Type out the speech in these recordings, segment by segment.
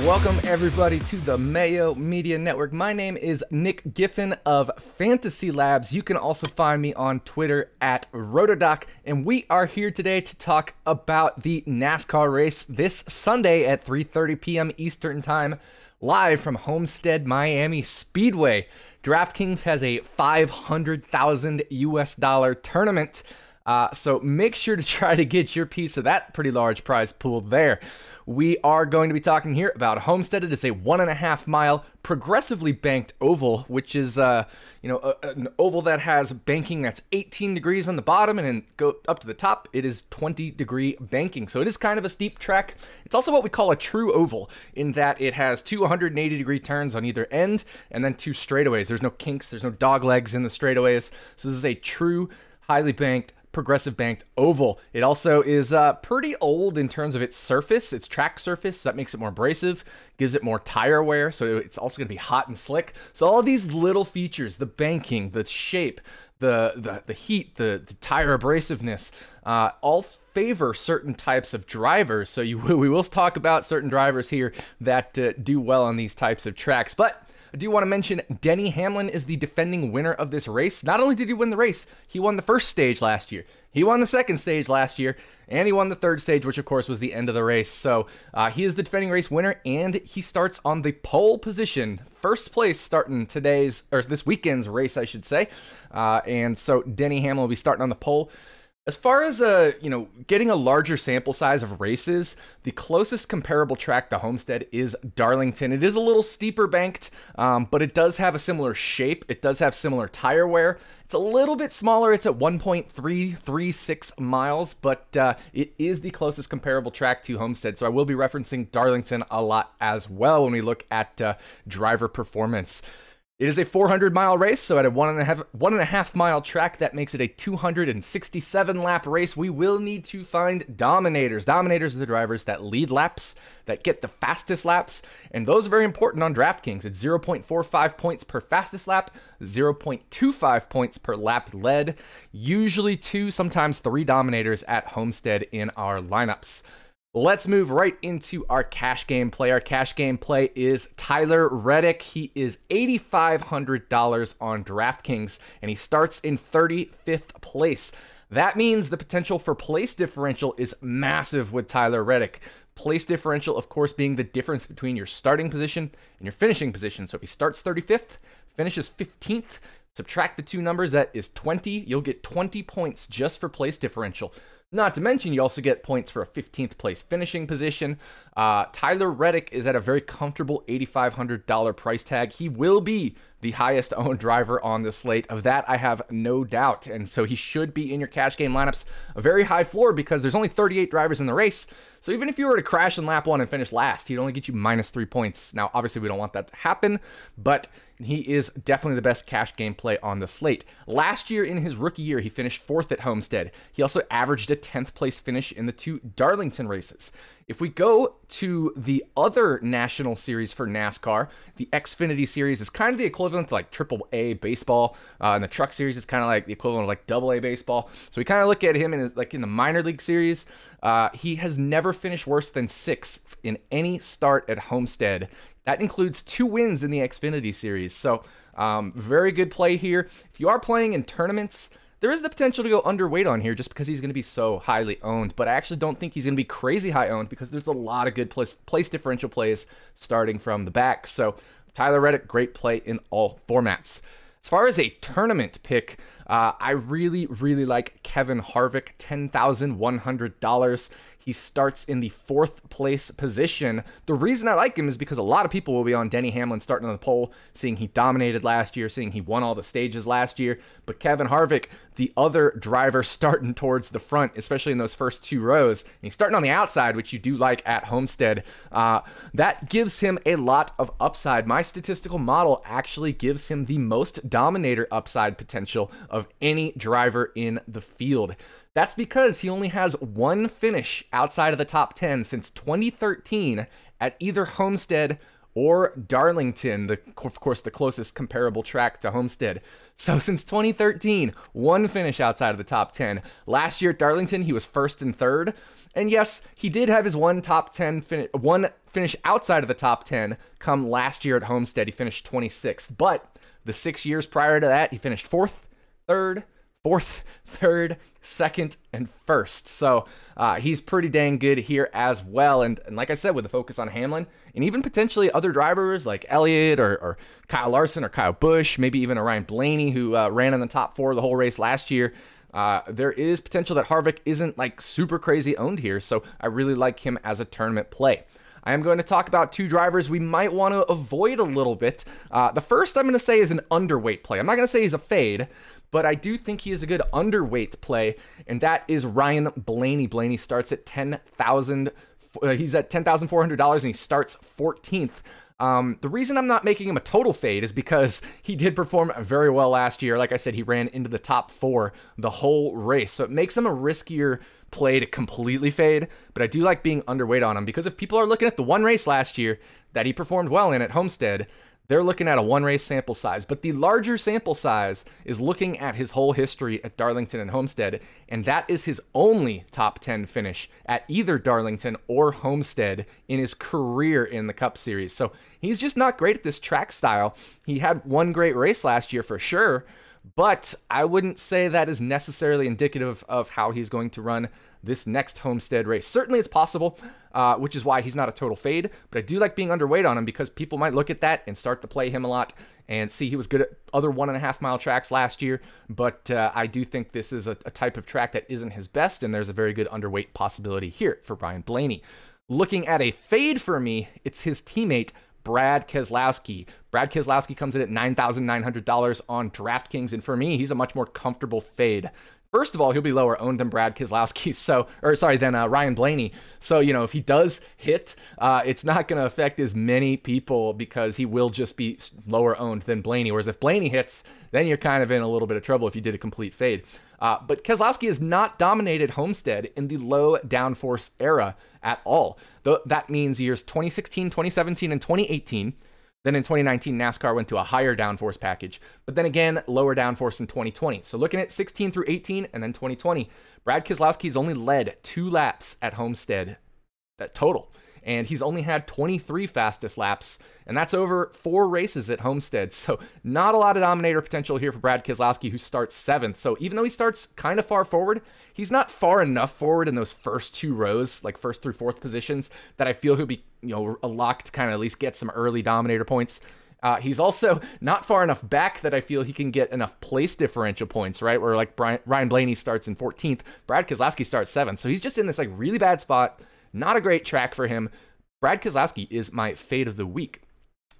Welcome everybody to the Mayo Media Network. My name is Nick Giffen of Fantasy Labs. You can also find me on Twitter at Rotodoc, and we are here today to talk about the NASCAR race this Sunday at 3:30 p.m. Eastern Time, live from Homestead Miami Speedway. DraftKings has a $500,000 US tournament, so make sure to try to get your piece of that pretty large prize pool there. We are going to be talking here about Homestead. It is a 1.5 mile progressively banked oval, which is an oval that has banking that's 18 degrees on the bottom, and then go up to the top, it is 20-degree banking. So it is kind of a steep track. It's also what we call a true oval, in that it has two 180-degree turns on either end, and then two straightaways. There's no kinks, there's no dog legs in the straightaways. So this is a true, highly banked, progressive banked oval. It also is pretty old in terms of its surface, its track surface. So that makes it more abrasive, gives it more tire wear, so it's also going to be hot and slick. So all these little features, the banking, the shape, the heat, the tire abrasiveness, all favor certain types of drivers. So we will talk about certain drivers here that do well on these types of tracks. But I do want to mention Denny Hamlin is the defending winner of this race. Not only did he win the race, he won the first stage last year. He won the second stage last year, and he won the third stage, which of course was the end of the race. So he is the defending race winner, and he starts on the pole position, first place starting this weekend's race, I should say. And so Denny Hamlin will be starting on the pole. As far as getting a larger sample size of races, the closest comparable track to Homestead is Darlington. It is a little steeper banked, but it does have a similar shape. It does have similar tire wear. It's a little bit smaller. It's at 1.336 miles, but it is the closest comparable track to Homestead. So I will be referencing Darlington a lot as well when we look at driver performance. It is a 400-mile race, so at a 1.5 mile track, that makes it a 267-lap race. We will need to find dominators. Dominators are the drivers that lead laps, that get the fastest laps, and those are very important on DraftKings. It's 0.45 points per fastest lap, 0.25 points per lap led, usually 2, sometimes 3 dominators at Homestead in our lineups. Let's move right into our cash game play. Our cash game play is Tyler Reddick. He is $8,500 on DraftKings, and he starts in 35th place. That means the potential for place differential is massive with Tyler Reddick. Place differential, of course, being the difference between your starting position and your finishing position. So if he starts 35th, finishes 15th, subtract the two numbers, that is 20. You'll get 20 points just for place differential. Not to mention, you also get points for a 15th place finishing position. Tyler Reddick is at a very comfortable $8,500 price tag. He will be the highest owned driver on the slate. Of that, I have no doubt. And so he should be in your cash game lineups. A very high floor because there's only 38 drivers in the race. So even if you were to crash in lap 1 and finish last, he'd only get you -3 points. Now, obviously, we don't want that to happen, but he is definitely the best cash game play on the slate. Last year, in his rookie year, he finished 4th at Homestead. He also averaged a 10th place finish in the 2 Darlington races. If we go to the other national series for NASCAR, the Xfinity series is kind of the equivalent to like AAA baseball, and the Truck series is kind of like the equivalent of like AA baseball. So we kind of look at him in the minor league series. He has never finished worse than 6th in any start at Homestead. That includes 2 wins in the Xfinity series. So very good play here. If you are playing in tournaments, there is the potential to go underweight on here just because he's going to be so highly owned. But I actually don't think he's going to be crazy high owned because there's a lot of good place differential plays starting from the back. So Tyler Reddick, great play in all formats. As far as a tournament pick, I really, really like Kevin Harvick, $10,100. He starts in the 4th place position. The reason I like him is because a lot of people will be on Denny Hamlin starting on the pole, seeing he dominated last year, seeing he won all the stages last year. But Kevin Harvick, the other driver starting towards the front, especially in those first 2 rows, and he's starting on the outside, which you do like at Homestead, that gives him a lot of upside. My statistical model actually gives him the most dominator upside potential of any driver in the field. That's because he only has 1 finish outside of the top 10 since 2013 at either Homestead or Darlington, of course, the closest comparable track to Homestead. So since 2013, one finish outside of the top 10. Last year at Darlington, he was first and third. And yes, he did have his one finish outside of the top 10 come last year at Homestead. He finished 26th. But the 6 years prior to that, he finished fourth, third, second, and first. So he's pretty dang good here as well. And like I said, with a focus on Hamlin and even potentially other drivers like Elliott or Kyle Larson or Kyle Busch, maybe even a Ryan Blaney who ran in the top 4 the whole race last year. There is potential that Harvick isn't like super crazy owned here. So I really like him as a tournament play. I am going to talk about 2 drivers we might want to avoid a little bit. The first I'm going to say is an underweight play. I'm not going to say he's a fade, but I do think he is a good underweight play, and that is Ryan Blaney. Blaney starts at $10,000. He's at $10,400, and he starts 14th. The reason I'm not making him a total fade is because he did perform very well last year. Like I said, he ran into the top 4 the whole race, so it makes him a riskier play to completely fade, but I do like being underweight on him because if people are looking at the one race last year that he performed well in at Homestead, they're looking at a one race sample size, but the larger sample size is looking at his whole history at Darlington and Homestead, and that is his only top 10 finish at either Darlington or Homestead in his career in the Cup Series. So he's just not great at this track style. He had one great race last year for sure, but I wouldn't say that is necessarily indicative of how he's going to run this next Homestead race. Certainly it's possible, which is why he's not a total fade, but I do like being underweight on him because people might look at that and start to play him a lot and see he was good at other 1.5 mile tracks last year, but I do think this is a type of track that isn't his best, and there's a very good underweight possibility here for Ryan Blaney. Looking at a fade for me, it's his teammate, Brad Keselowski. Brad Keselowski comes in at $9,900 on DraftKings, and for me, he's a much more comfortable fade. First of all, he'll be lower owned than Brad Keselowski, than Ryan Blaney. So, if he does hit, it's not going to affect as many people because he will just be lower owned than Blaney. Whereas if Blaney hits, then you're kind of in a little bit of trouble if you did a complete fade. But Keselowski has not dominated Homestead in the low downforce era at all. That means years 2016, 2017, and 2018. Then in 2019, NASCAR went to a higher downforce package, but then again, lower downforce in 2020. So looking at 16 through 18 and then 2020, Brad Keselowski's only led 2 laps at Homestead, that total. And he's only had 23 fastest laps, and that's over 4 races at Homestead. So not a lot of dominator potential here for Brad Keselowski, who starts 7th. So even though he starts kind of far forward, he's not far enough forward in those first 2 rows, like 1st through 4th positions, that I feel he'll be, a lock to kind of at least get some early dominator points. He's also not far enough back that I feel he can get enough place differential points, right? Where like Ryan Blaney starts in 14th, Brad Keselowski starts 7th. So he's just in this like really bad spot. Not a great track for him. Brad Keselowski is my fade of the week.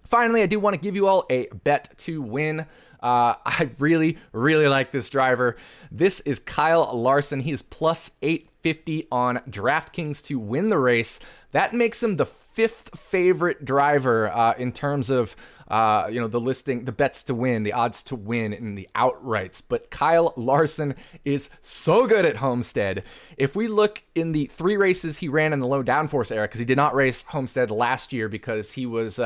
Finally, I do want to give you all a bet to win. I really, really like this driver. This is Kyle Larson. He is plus 850 on DraftKings to win the race. That makes him the 5th favorite driver in terms of the listing, the bets to win, the odds to win, and the outrights. But Kyle Larson is so good at Homestead. If we look in the 3 races he ran in the low downforce era, because he did not race Homestead last year because he was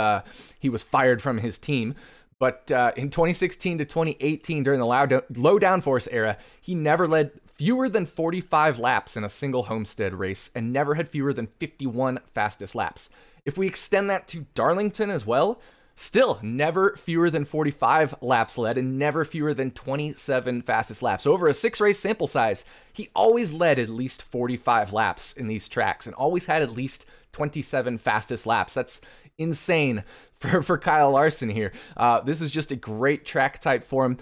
fired from his team. But in 2016 to 2018, during the low downforce era, he never led fewer than 45 laps in a single Homestead race and never had fewer than 51 fastest laps. If we extend that to Darlington as well, still never fewer than 45 laps led and never fewer than 27 fastest laps. Over a 6 race sample size, he always led at least 45 laps in these tracks and always had at least 27 fastest laps. That's insane for Kyle Larson here. This is just a great track type for him.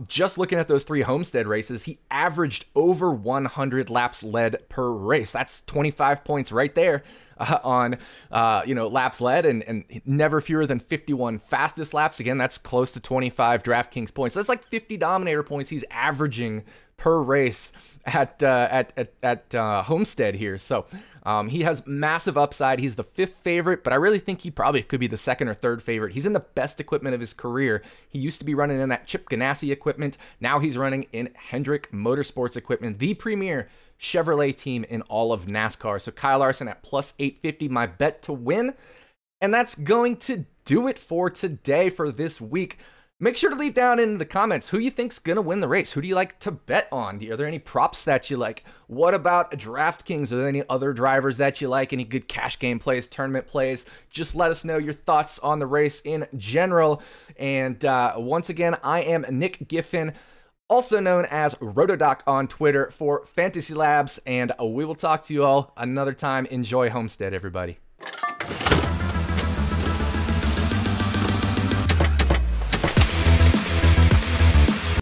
Just looking at those 3 Homestead races, he averaged over 100 laps led per race. That's 25 points right there on laps led and never fewer than 51 fastest laps. Again, that's close to 25 DraftKings points. That's like 50 dominator points he's averaging per race at Homestead here. So he has massive upside. He's the 5th favorite, but I really think he probably could be the 2nd or 3rd favorite. He's in the best equipment of his career. He used to be running in that Chip Ganassi equipment. Now he's running in Hendrick Motorsports equipment, the premier Chevrolet team in all of NASCAR. So Kyle Larson at plus 850, my bet to win. And that's going to do it for today for this week. Make sure to leave down in the comments who you think's gonna win the race. Who do you like to bet on? Are there any props that you like? What about DraftKings? Are there any other drivers that you like? Any good cash game plays, tournament plays? Just let us know your thoughts on the race in general. And once again, I am Nick Giffen, also known as Rotodoc on Twitter for Fantasy Labs, and we will talk to you all another time. Enjoy Homestead, everybody.